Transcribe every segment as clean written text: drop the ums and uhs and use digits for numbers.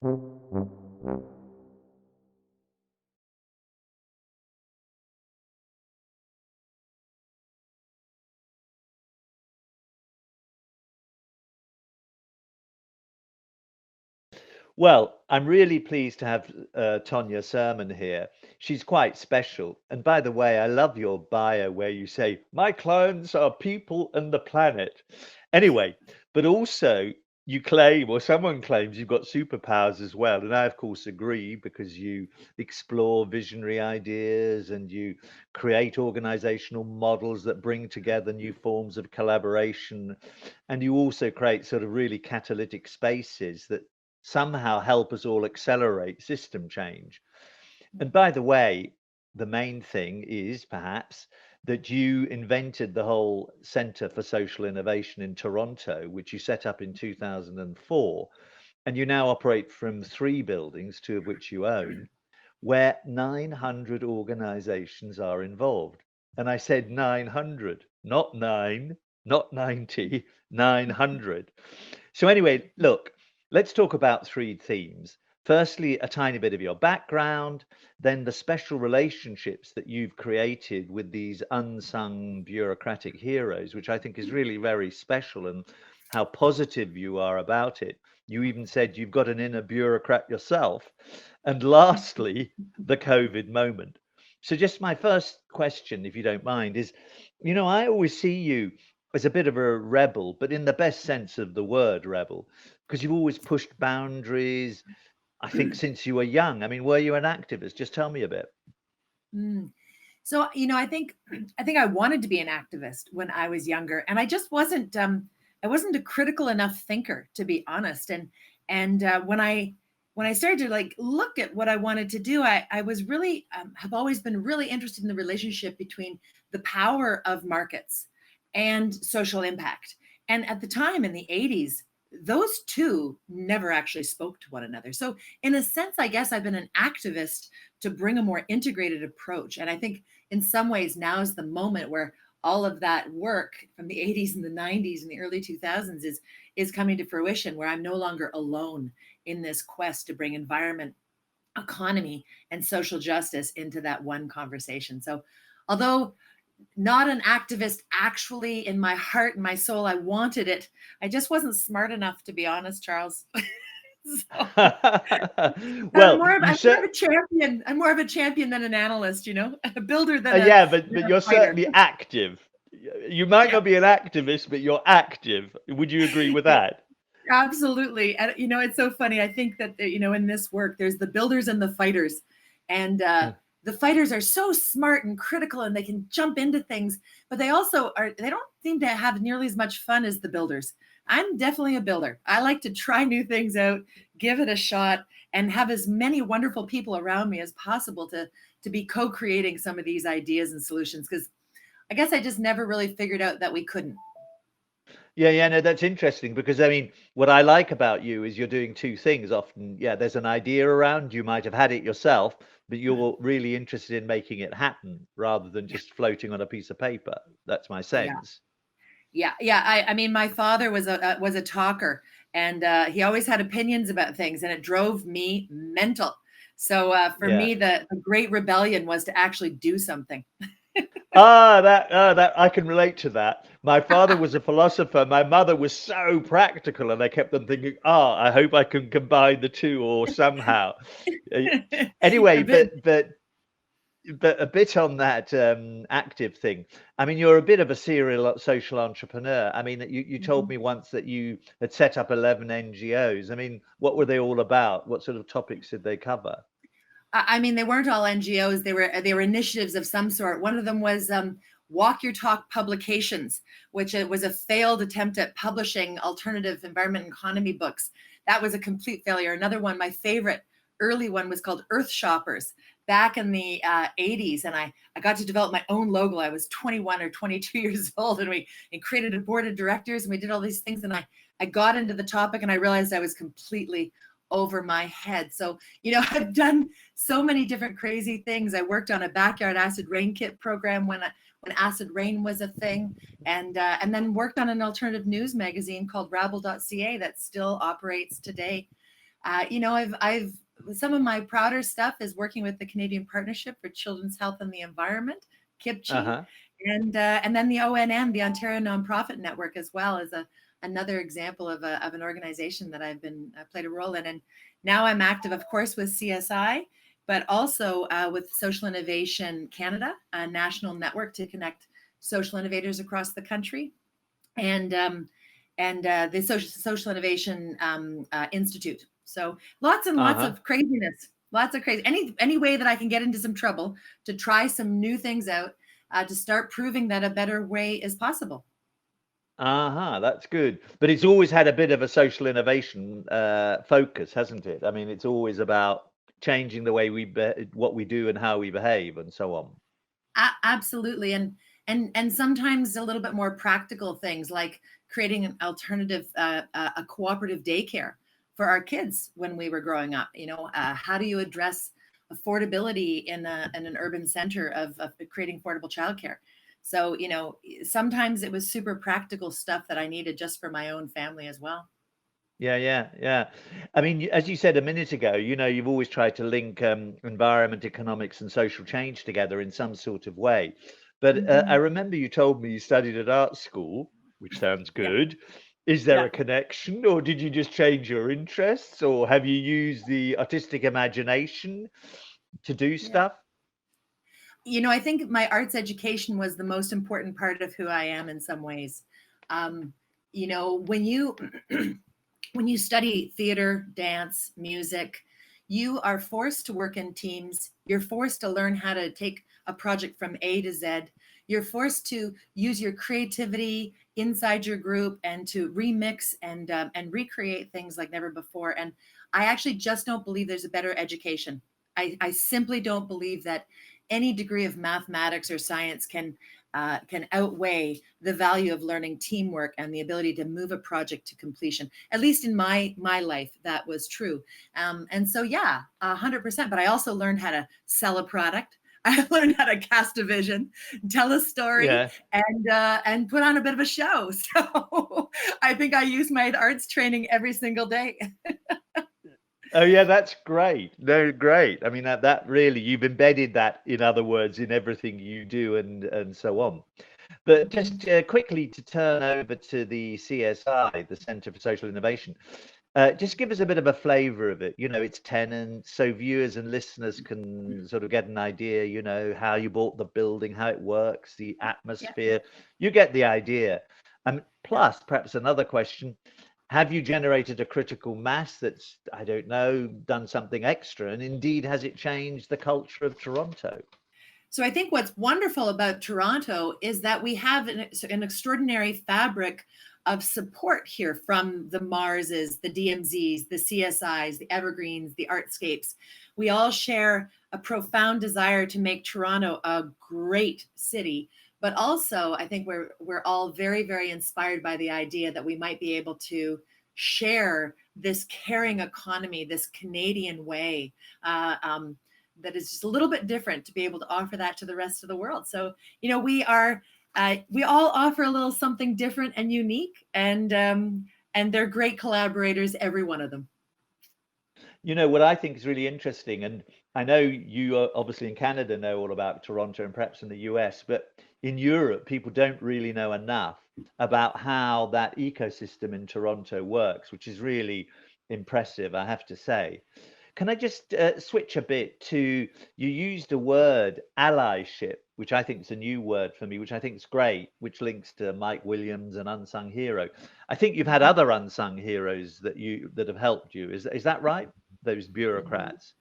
Well, I'm really pleased to have Tonya Surman here. She's quite special. And by the way, I love your bio where you say, my clients are people and the planet. Anyway, but also you claim, or someone claims, you've got superpowers as well. And I, of course, agree because you explore visionary ideas and you create organizational models that bring together new forms of collaboration. And you also create sort of really catalytic spaces that somehow help us all accelerate system change. And by the way, the main thing is perhaps that you invented the whole Centre for Social Innovation in Toronto, which you set up in 2004. And you now operate from 3 buildings, 2 of which you own, where 900 organizations are involved. And I said 900, not 9, not 90, 900. So, anyway, look, let's talk about 3 themes. Firstly, a tiny bit of your background, then the special relationships that you've created with these unsung bureaucratic heroes, which I think is really very special, and how positive you are about it. You even said you've got an inner bureaucrat yourself. And lastly, the COVID moment. So, just my first question, if you don't mind, is I always see you as a bit of a rebel, but in the best sense of the word rebel, because you've always pushed boundaries, I think, since you were young. I mean, were you an activist? Just tell me a bit. Mm. So, I think I wanted to be an activist when I was younger, and I just wasn't. I wasn't a critical enough thinker, to be honest. And when I started to like look at what I wanted to do, I was really have always been really interested in the relationship between the power of markets and social impact. And at the time in the 80s, those two never actually spoke to one another. So, in a sense, I guess I've been an activist to bring a more integrated approach. And I think in some ways now is the moment where all of that work from the 80s and the 90s and the early 2000s is coming to fruition, where I'm no longer alone in this quest to bring environment, economy, and social justice into that one conversation. So, although not an activist, actually in my heart and my soul I wanted it, I just wasn't smart enough, to be honest, Charles. So Well, you I'm more of said, a champion. I'm more of a champion than an analyst, a builder than yeah, than but a you're fighter. certainly active. You might Yeah, not be an activist, but you're active. Would you agree with yeah, that? absolutely. And it's so funny. I think that in this work, there's the builders and the fighters, and the fighters are so smart and critical, and they can jump into things, but they also are. They don't seem to have nearly as much fun as the builders. I'm definitely a builder. I like to try new things out, give it a shot, and have as many wonderful people around me as possible to be co-creating some of these ideas and solutions. Because I guess I just never really figured out that we couldn't. Yeah, yeah, no, that's interesting because I mean, what I like about you is you're doing 2 things often. Yeah, there's an idea around, you might have had it yourself, but you're really interested in making it happen rather than Yeah, just floating on a piece of paper. That's my yeah. sense. Yeah. I mean, my father was a talker, and he always had opinions about things, and it drove me mental. So for Yeah. me, the great rebellion was to actually do something. That I can relate to that. My father was a philosopher. My mother was so practical, and I kept on thinking, I hope I can combine the two or somehow. Uh, A Anyway, bit. but a bit on that active thing. I mean, you're a bit of a serial social entrepreneur. I mean, you told me once that you had set up 11 NGOs. I mean, what were they all about? What sort of topics did they cover? I mean, they weren't all NGOs. They were initiatives of some sort. One of them was Walk Your Talk Publications, which it was a failed attempt at publishing alternative environment and economy books. That was a complete failure. Another one, my favorite early one, was called Earth Shoppers back in the 80s. And I got to develop my own logo. I was 21 or 22 years old, and we created a board of directors, and we did all these things. And I got into the topic, and I realized I was completely over my head. So, I've done so many different crazy things. I worked on a backyard acid rain kit program when acid rain was a thing, and then worked on an alternative news magazine called Rabble.ca that still operates today. I've some of my prouder stuff is working with the Canadian Partnership for Children's Health and the Environment, KIPCHI, Uh-huh. and then the ONM, the Ontario Nonprofit Network, as well as another example of an organization that I've been played a role in. And now I'm active, of course, with CSI, but also with Social Innovation Canada, a national network to connect social innovators across the country, and the Social Innovation Institute. So lots and lots Uh-huh. of craziness, lots of crazy. Any way that I can get into some trouble to try some new things out, to start proving that a better way is possible. Uh-huh, that's good. But it's always had a bit of a social innovation focus, hasn't it? I mean, it's always about changing the way what we do and how we behave and so on. Absolutely, and sometimes a little bit more practical things like creating an alternative, a cooperative daycare for our kids when we were growing up. How do you address affordability in an urban center of creating affordable childcare? So sometimes it was super practical stuff that I needed just for my own family as well. Yeah, yeah, yeah. I mean, as you said a minute ago, you've always tried to link environment, economics, and social change together in some sort of way. But I Mhm. remember you told me you studied at art school, which sounds Yeah, good. Is there yeah, a connection, or did you just change your interests, or have you used the artistic imagination to do yeah. stuff? I think my arts education was the most important part of who I am in some ways. Um, when you when you study theater, dance, music, you are forced to work in teams. You're forced to learn how to take a project from A to Z. You're forced to use your creativity inside your group and to remix and recreate things like never before. And I actually just don't believe there's a better education. I simply don't believe that any degree of mathematics or science can outweigh the value of learning teamwork and the ability to move a project to completion. At least in my life, that was true. And so, yeah, 100%. But I also learned how to sell a product. I learned how to cast a vision, tell a story, Yeah. and put on a bit of a show. So I think I use my arts training every single day. Oh yeah, that's great. No, great. I mean that really you've embedded that, in other words, in everything you do and so on. But just quickly to turn over to the CSI, the Centre for Social Innovation, just give us a bit of a flavour of it. Its tenants, so viewers and listeners can sort of get an idea. How you bought the building, how it works, the Yeah, atmosphere. You get the idea. yeah. Plus, perhaps another question: have you generated a critical mass that's, I don't know, done something extra? And indeed, has it changed the culture of Toronto? So I think what's wonderful about Toronto is that we have an extraordinary fabric of support here from the Marses, the DMZs, the CSIs, the Evergreens, the Artscapes. We all share a profound desire to make Toronto a great city, but also I think we're all very, very inspired by the idea that we might be able to share this caring economy, this Canadian way. Uh, um, that is just a little bit different to be able to offer that to the rest of the world. So, we all offer a little something different and unique, and they're great collaborators, every one of them. What I think is really interesting, and I know you are obviously in Canada know all about Toronto and perhaps in the US, but in Europe, people don't really know enough about how that ecosystem in Toronto works, which is really impressive, I have to say. Can I just switch a bit to you used a word allyship, which I think is a new word for me, which I think is great, which links to Mike Williams and unsung hero. I think you've had other unsung heroes that have helped you. Is that right? Those bureaucrats.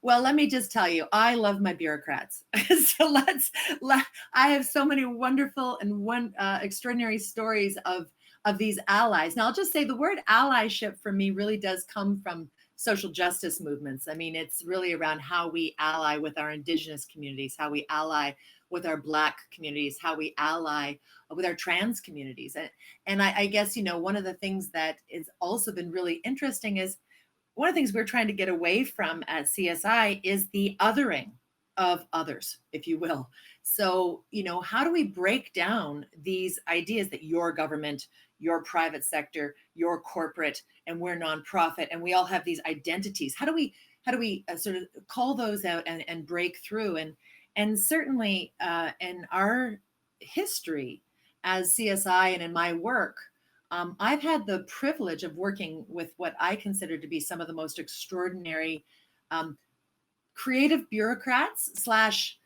Well, let me just tell you, I love my bureaucrats. So I have so many wonderful and extraordinary stories of these allies. Now, I'll just say the word allyship for me really does come from social justice movements. I mean, it's really around how we ally with our Indigenous communities, how we ally with our Black communities, how we ally with our trans communities. And I guess, one of the things that has also been really interesting is one of the things we're trying to get away from at CSI is the othering of others, if you will. So, how do we break down these ideas that your government, your private sector, your corporate, and we're nonprofit, and we all have these identities. How do we sort of call those out and break through? And certainly in our history as CSI and in my work, I've had the privilege of working with what I consider to be some of the most extraordinary um, creative bureaucrats slash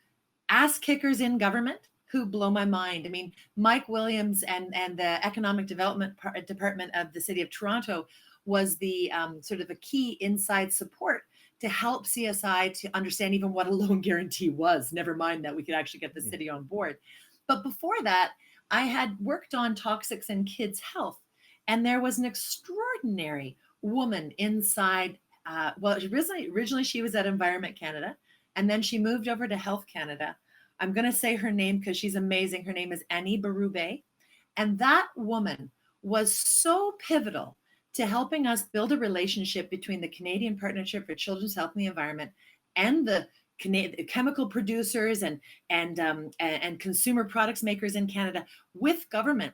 ass kickers in government who blow my mind. I mean, Mike Williams and the Economic Development Department of the City of Toronto was the sort of a key inside support to help CSI to understand even what a loan guarantee was. Never mind that we could actually get the city on board. But before that, I had worked on toxics in kids' health, and there was an extraordinary woman inside. Well, originally she was at Environment Canada, and then she moved over to Health Canada. I'm going to say her name because she's amazing. Her name is Annie Barube. And that woman was so pivotal to helping us build a relationship between the Canadian Partnership for Children's Health and the Environment and the chemical producers and consumer products makers in Canada with government.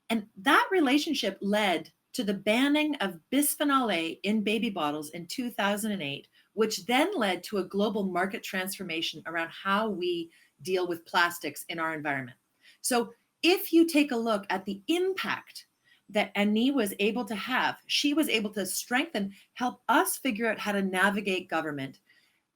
And that relationship led to the banning of bisphenol A in baby bottles in 2008, which then led to a global market transformation around how we deal with plastics in our environment. So if you take a look at the impact that Annie was able to have, she was able to strengthen, help us figure out how to navigate government,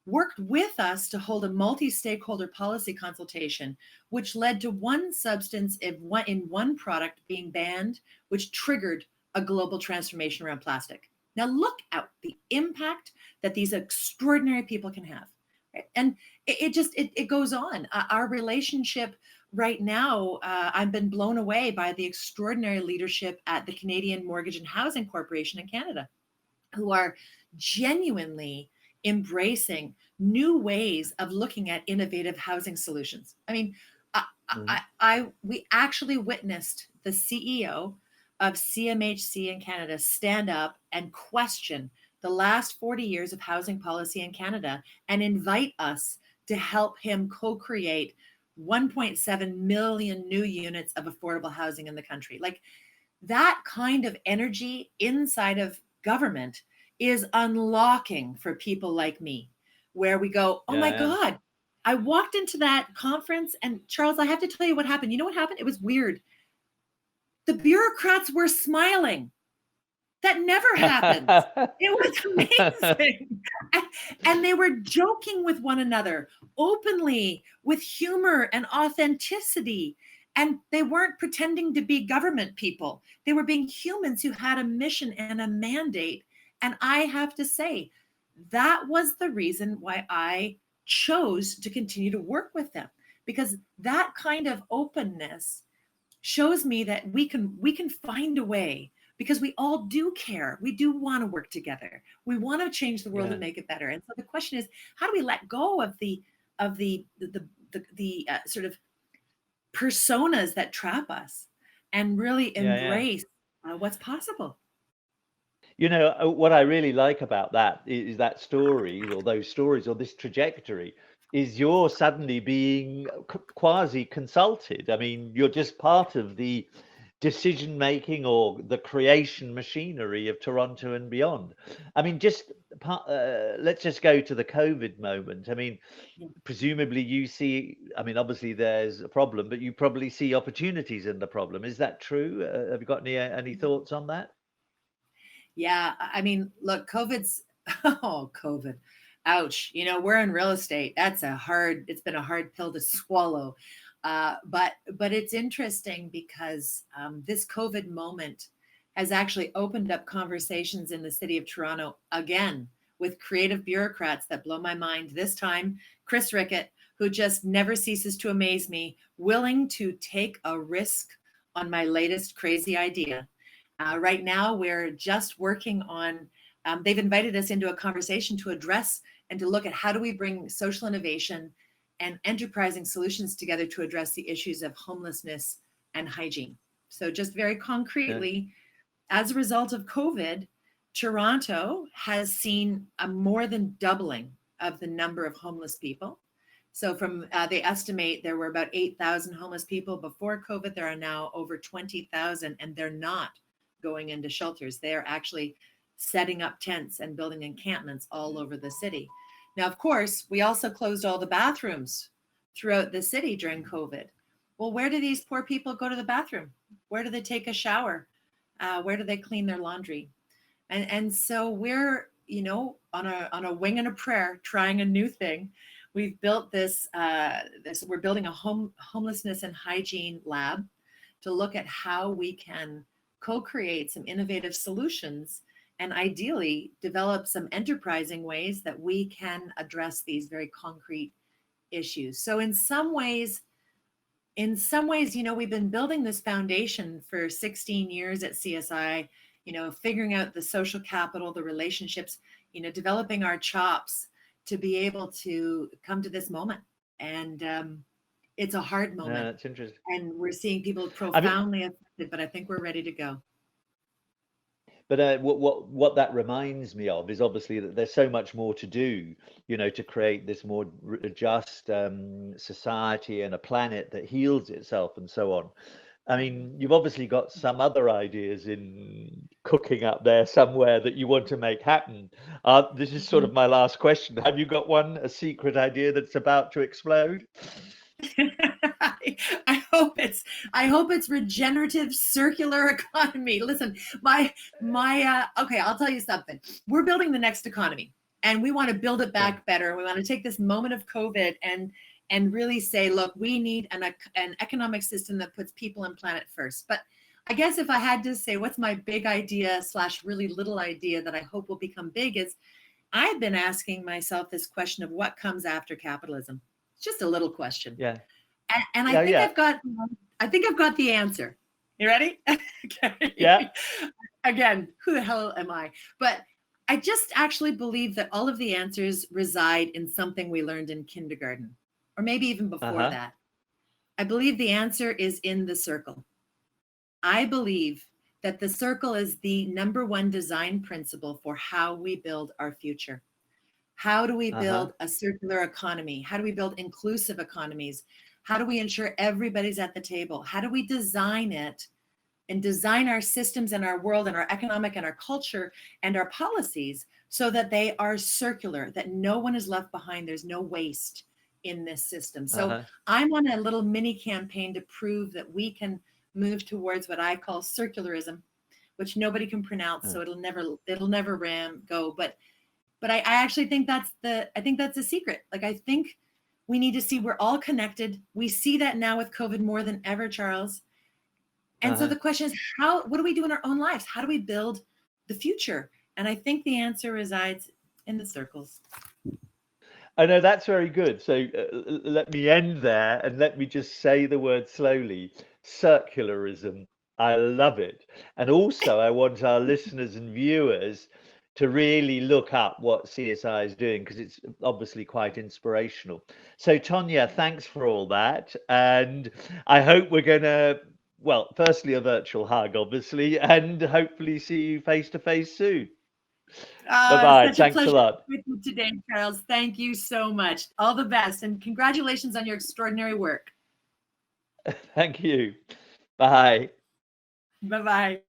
worked with us to hold a multi-stakeholder policy consultation, which led to one substance in one product being banned, which triggered a global transformation around plastic. Now look at the impact that these extraordinary people can have. Right? And it goes on. Our relationship right now, I've been blown away by the extraordinary leadership at the Canadian Mortgage and Housing Corporation in Canada, who are genuinely embracing new ways of looking at innovative housing solutions. I mean, we actually witnessed the CEO of CMHC in Canada stand up and question the last 40 years of housing policy in Canada and invite us to help him co-create 1.7 million new units of affordable housing in the country. Like that kind of energy inside of government is unlocking for people like me, where we go, oh my God, I walked into that conference and Charles, I have to tell you what happened. You know what happened? It was weird. The bureaucrats were smiling. That never happens. It was amazing. And they were joking with one another openly with humor and authenticity. And they weren't pretending to be government people. They were being humans who had a mission and a mandate. And I have to say, that was the reason why I chose to continue to work with them, because that kind of openness shows me that we can find a way, because we all do care. We do want to work together. We want to change the world and make it better. And so the question is, how do we let go of the sort of personas that trap us and really embrace what's possible? You know, what I really like about that is that story or those stories or this trajectory is you're suddenly being quasi consulted. I mean, you're just part of the decision making or the creation machinery of Toronto and beyond. I mean, let's just go to the COVID moment. I mean, presumably you see, I mean, obviously there's a problem, but you probably see opportunities in the problem. Is that true? Have you got any thoughts on that? Yeah, I mean, look, COVID. Ouch. You know, we're in real estate. It's been a hard pill to swallow. But it's interesting because this COVID moment has actually opened up conversations in the city of Toronto again with creative bureaucrats that blow my mind. This time, Chris Rickett, who just never ceases to amaze me, willing to take a risk on my latest crazy idea. Right now, we're just working on, they've invited us into a conversation to address and to look at how do we bring social innovation and enterprising solutions together to address the issues of homelessness and hygiene. So just very concretely, as a result of COVID, Toronto has seen a more than doubling of the number of homeless people. So from they estimate there were about 8,000 homeless people before COVID. There are now over 20,000, and they're not going into shelters. They are actually setting up tents and building encampments all over the city. Now, of course, we also closed all the bathrooms throughout the city during COVID. Well, where do these poor people go to the bathroom? Where do they take a shower? Where do they clean their laundry? And so we're, you know, on a wing and a prayer, trying a new thing. We've built this. We're building a homelessness and hygiene lab to look at how we can co-create some innovative solutions and ideally develop some enterprising ways that we can address these very concrete issues. So in some ways, you know, we've been building this foundation for 16 years at CSI, you know, figuring out the social capital, the relationships, you know, developing our chops to be able to come to this moment. And it's a hard moment. No, that's interesting. And we're seeing people I mean, profoundly affected, but I think we're ready to go. but what that reminds me of is obviously that there's so much more to do, you know, to create this more just society and a planet that heals itself and so on. I mean, you've obviously got some other ideas in cooking up there somewhere that you want to make happen. This is sort of my last question. Have you got one, a secret idea that's about to explode? I hope it's regenerative circular economy. Listen, my okay, I'll tell you something. We're building the next economy, and we want to build it Yeah. back better. We want to take this moment of COVID and really say, look, we need an economic system that puts people and planet first. But I guess if I had to say what's my big idea / really little idea that I hope will become big is I've been asking myself this question of what comes after capitalism. It's just a little question. Yeah. And I Yeah, think yeah. I've got the answer. You ready? Okay. Yeah. Again, who the hell am I? But I just actually believe that all of the answers reside in something we learned in kindergarten, or maybe even before Uh-huh. that. I believe the answer is in the circle. I believe that the circle is the number one design principle for how we build our future. How do we Uh-huh. build a circular economy? How do we build inclusive economies? How do we ensure everybody's at the table? How do we design it and design our systems and our world and our economic and our culture and our policies so that they are circular, that no one is left behind? There's no waste in this system. So Uh-huh. I'm on a little mini campaign to prove that we can move towards what I call circularism, which nobody can pronounce, Uh, so it'll never go. But I actually think that's the secret. Like, I think we need to see we're all connected. We see that now with COVID more than ever, Charles. And so Uh-huh. the question is, what do we do in our own lives? How do we build the future? And I think the answer resides in the circles. I know that's very good. So let me end there and let me just say the word slowly. Circularism. I love it. And also, I want our listeners and viewers to really look up what CSI is doing because it's obviously quite inspirational. So, Tonya, thanks for all that. And I hope we're going to, well, firstly, a virtual hug, obviously, and hopefully see you face to face soon. Bye It's bye. such a Thanks a pleasure lot. with you today, Charles. Thank you so much. All the best, and congratulations on your extraordinary work. Thank you. Bye. Bye-bye.